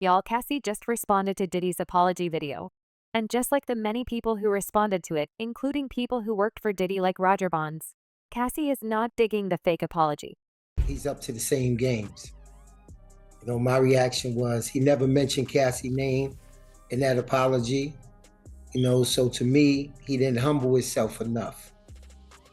Y'all, Cassie just responded to Diddy's apology video. And just like the many people who responded to it, including people who worked for Diddy like Roger Bonds, Cassie is not digging the fake apology. He's up to the same games. My reaction was he never mentioned Cassie's name in that apology. So to me, he didn't humble himself enough.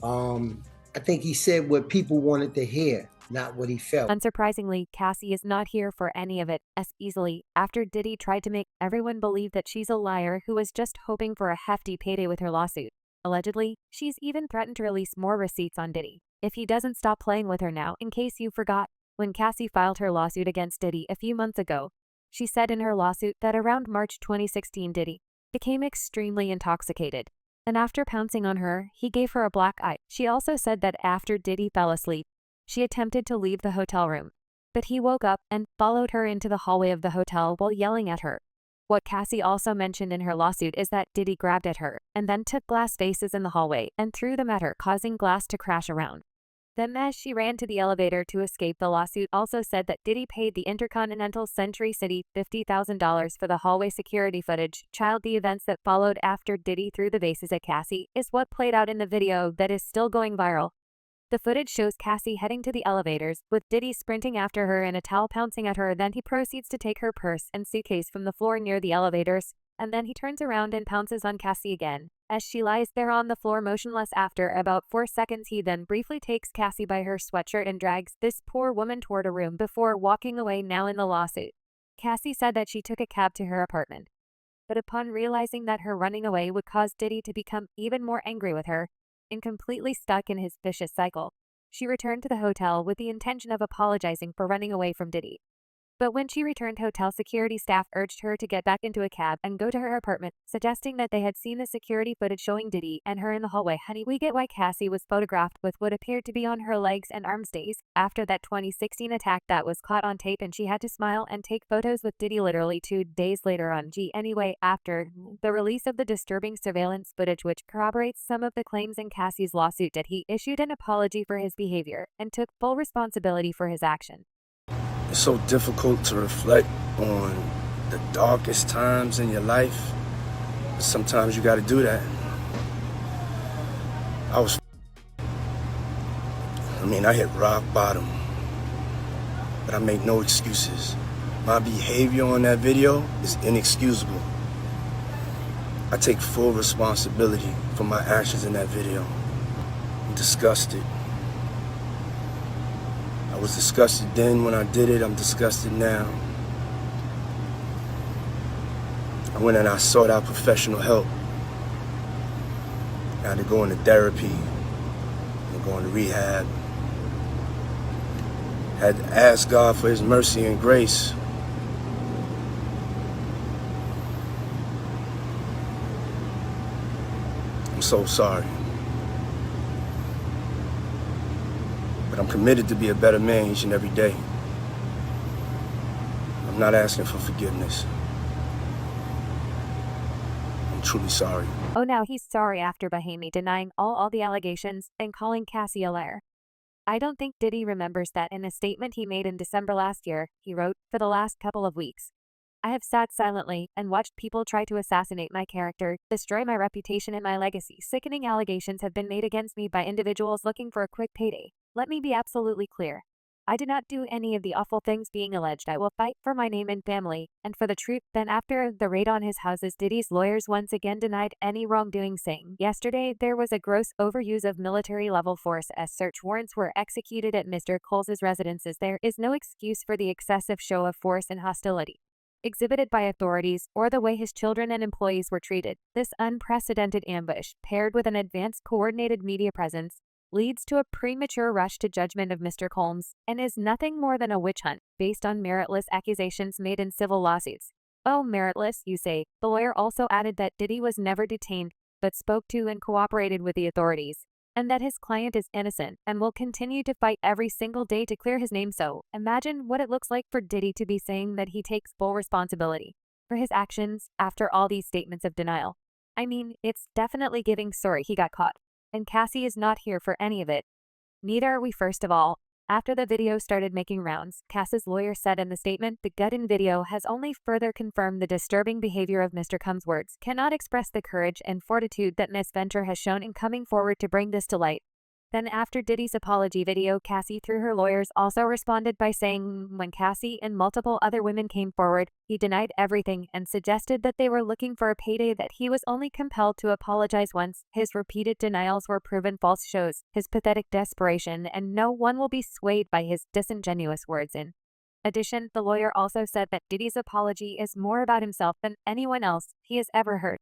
I think he said what people wanted to hear, not what he felt. Unsurprisingly, Cassie is not here for any of it as easily after Diddy tried to make everyone believe that she's a liar who was just hoping for a hefty payday with her lawsuit. Allegedly, she's even threatened to release more receipts on Diddy if he doesn't stop playing with her now. In case you forgot, when Cassie filed her lawsuit against Diddy a few months ago, she said in her lawsuit that around March 2016 Diddy became extremely intoxicated, and after pouncing on her, he gave her a black eye. She also said that after Diddy fell asleep, she attempted to leave the hotel room, but he woke up and followed her into the hallway of the hotel while yelling at her. What Cassie also mentioned in her lawsuit is that Diddy grabbed at her and then took glass vases in the hallway and threw them at her, causing glass to crash around. Then as she ran to the elevator to escape, the lawsuit also said that Diddy paid the Intercontinental Century City $50,000 for the hallway security footage. The events that followed after Diddy threw the vases at Cassie is what played out in the video that is still going viral. The footage shows Cassie heading to the elevators, with Diddy sprinting after her and a towel pouncing at her. Then he proceeds to take her purse and suitcase from the floor near the elevators, and then he turns around and pounces on Cassie again, as she lies there on the floor motionless. After about 4 seconds, he then briefly takes Cassie by her sweatshirt and drags this poor woman toward a room before walking away. Now in the lawsuit, Cassie said that she took a cab to her apartment, but upon realizing that her running away would cause Diddy to become even more angry with her, and completely stuck in his vicious cycle, she returned to the hotel with the intention of apologizing for running away from Diddy. But when she returned, hotel security staff urged her to get back into a cab and go to her apartment, suggesting that they had seen the security footage showing Diddy and her in the hallway. Honey, we get why Cassie was photographed with what appeared to be on her legs and arms days after that 2016 attack that was caught on tape, and she had to smile and take photos with Diddy literally 2 days later on Anyway, after the release of the disturbing surveillance footage which corroborates some of the claims in Cassie's lawsuit, that he issued an apology for his behavior and took full responsibility for his action. It's so difficult to reflect on the darkest times in your life. But sometimes you got to do that. I hit rock bottom, but I make no excuses. My behavior on that video is inexcusable. I take full responsibility for my actions in that video. I'm disgusted. I was disgusted then when I did it. I'm disgusted now. I went and I sought out professional help. I had to go into therapy, and go into rehab. I had to ask God for His mercy and grace. I'm so sorry. But I'm committed to be a better man each and every day. I'm not asking for forgiveness. I'm truly sorry. Oh, now he's sorry after vehemently denying all the allegations and calling Cassie a liar. I don't think Diddy remembers that in a statement he made in December last year, he wrote, "For the last couple of weeks, I have sat silently and watched people try to assassinate my character, destroy my reputation and my legacy. Sickening allegations have been made against me by individuals looking for a quick payday. Let me be absolutely clear. I did not do any of the awful things being alleged. I will fight for my name and family, and for the truth." Then after the raid on his houses, Diddy's lawyers once again denied any wrongdoing, saying, "Yesterday, there was a gross overuse of military-level force as search warrants were executed at Mr. Coles's residences. There is no excuse for the excessive show of force and hostility exhibited by authorities or the way his children and employees were treated. This unprecedented ambush, paired with an advanced coordinated media presence, leads to a premature rush to judgment of Mr. Combs and is nothing more than a witch hunt based on meritless accusations made in civil lawsuits." Oh, meritless, you say? The lawyer also added that Diddy was never detained but spoke to and cooperated with the authorities, and that his client is innocent and will continue to fight every single day to clear his name. So imagine what it looks like for Diddy to be saying that he takes full responsibility for his actions after all these statements of denial. It's definitely giving sorry he got caught. And Cassie is not here for any of it. Neither are we. First of all, After the video started making rounds, Cass's lawyer said in the statement, "The gut-in video has only further confirmed the disturbing behavior of Mr. Combs' words. Cannot express the courage and fortitude that Miss Ventura has shown in coming forward to bring this to light." Then after Diddy's apology video, Cassie, through her lawyers, also responded by saying when Cassie and multiple other women came forward, he denied everything and suggested that they were looking for a payday, that he was only compelled to apologize once. His repeated denials were proven false, shows his pathetic desperation, and no one will be swayed by his disingenuous words. In addition, the lawyer also said that Diddy's apology is more about himself than anyone else he has ever heard.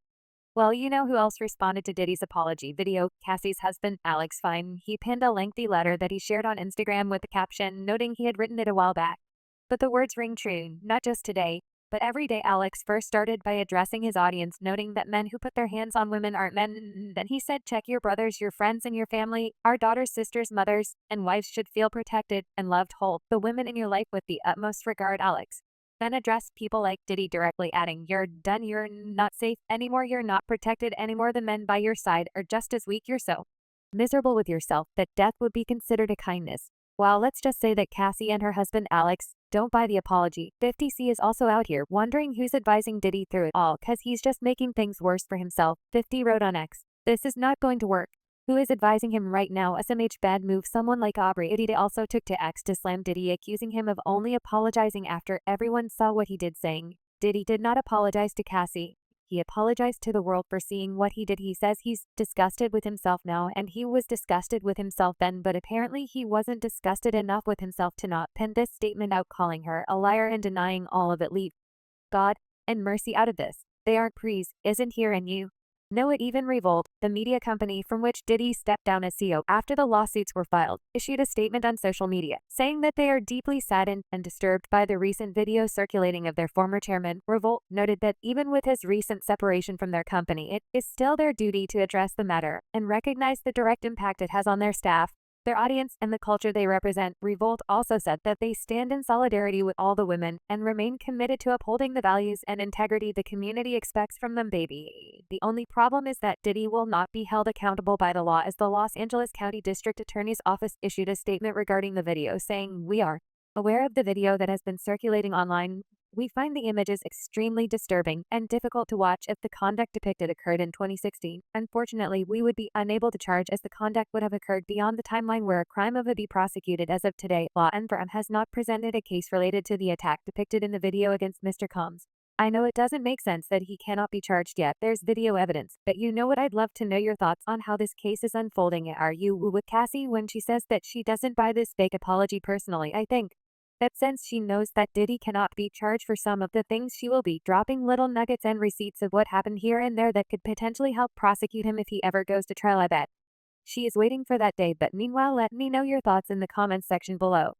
Well, you know who else responded to Diddy's apology video? Cassie's husband, Alex Fine. He pinned a lengthy letter that he shared on Instagram with the caption, noting he had written it a while back. But the words ring true, not just today, but every day. Alex first started by addressing his audience, noting that men who put their hands on women aren't men. Then he said, check your brothers, your friends, and your family. Our daughters, sisters, mothers, and wives should feel protected and loved. Hold the women in your life with the utmost regard. Alex then addressed people like Diddy directly, adding, "You're done, you're not safe anymore, you're not protected anymore. The men by your side are just as weak, you're so miserable with yourself that death would be considered a kindness." Well, let's just say that Cassie and her husband Alex don't buy the apology. 50C is also out here wondering who's advising Diddy through it all, cause he's just making things worse for himself. 50 wrote on X, "This is not going to work. Who is advising him right now? SMH bad move." Someone like Aubrey Diddy also took to X to slam Diddy, accusing him of only apologizing after everyone saw what he did, saying, "Diddy did not apologize to Cassie. He apologized to the world for seeing what he did. He says he's disgusted with himself now, and he was disgusted with himself then, but apparently he wasn't disgusted enough with himself to not pen this statement out, calling her a liar and denying all of it. Leave God and mercy out of this. They aren't prees, isn't here, and you know it." Even Revolt, the media company from which Diddy stepped down as CEO after the lawsuits were filed, issued a statement on social media, saying that they are deeply saddened and disturbed by the recent video circulating of their former chairman. Revolt noted that even with his recent separation from their company, it is still their duty to address the matter and recognize the direct impact it has on their staff, their audience, and the culture they represent. Revolt also said that they stand in solidarity with all the women and remain committed to upholding the values and integrity the community expects from them, baby. The only problem is that Diddy will not be held accountable by the law, as the Los Angeles County District Attorney's Office issued a statement regarding the video, saying, "We are aware of the video that has been circulating online. We find the images extremely disturbing and difficult to watch. If the conduct depicted occurred in 2016, unfortunately, we would be unable to charge, as the conduct would have occurred beyond the timeline where a crime would be prosecuted. As of today, law enforcement has not presented a case related to the attack depicted in the video against Mr. Combs. I know it doesn't make sense that he cannot be charged yet. There's video evidence, but you know what? I'd love to know your thoughts on how this case is unfolding. Are you with Cassie when she says that she doesn't buy this fake apology? Personally, I think that since she knows that Diddy cannot be charged for some of the things, she will be dropping little nuggets and receipts of what happened here and there that could potentially help prosecute him if he ever goes to trial. I bet she is waiting for that day. But meanwhile, let me know your thoughts in the comments section below.